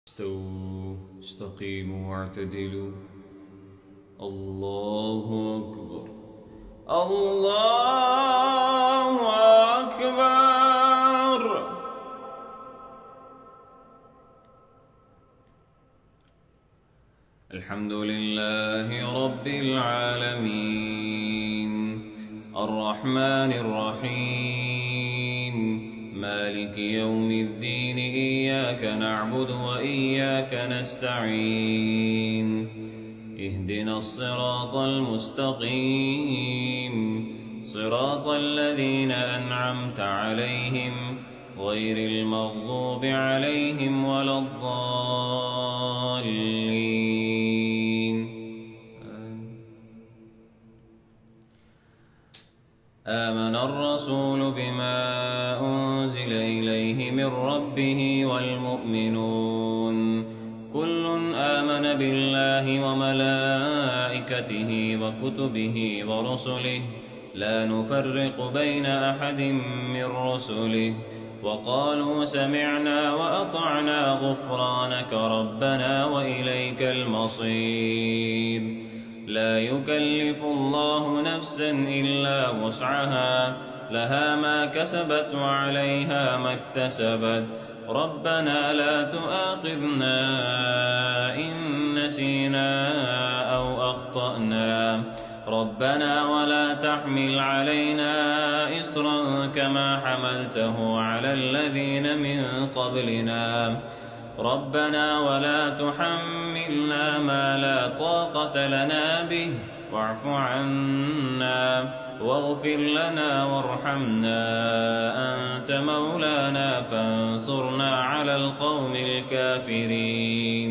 استووا استقيموا واعتدلوا. الله أكبر الله أكبر. الحمد لله رب العالمين الرحمن الرحيم مالك يوم الدين إياك نعبد وإياك نستعين اهدنا الصراط المستقيم صراط الذين أنعمت عليهم غير المغضوب عليهم ولا الضالين. آمن الرسول بما أنزل إليه من ربه والمؤمنون كل آمن بالله وملائكته وكتبه ورسله لا نفرق بين أحد من رسله وقالوا سمعنا وأطعنا غفرانك ربنا وإليك المصير. لا يكلف الله نفسا إلا وسعها لها ما كسبت وعليها ما اكتسبت ربنا لا تؤاخذنا إن نسينا أو أخطأنا ربنا ولا تحمل علينا إصرا كما حملته على الذين من قبلنا ربنا ولا تحملنا ما لا طاقة لنا به واعف عنا واغفر لنا وارحمنا أنت مولانا فانصرنا على القوم الكافرين.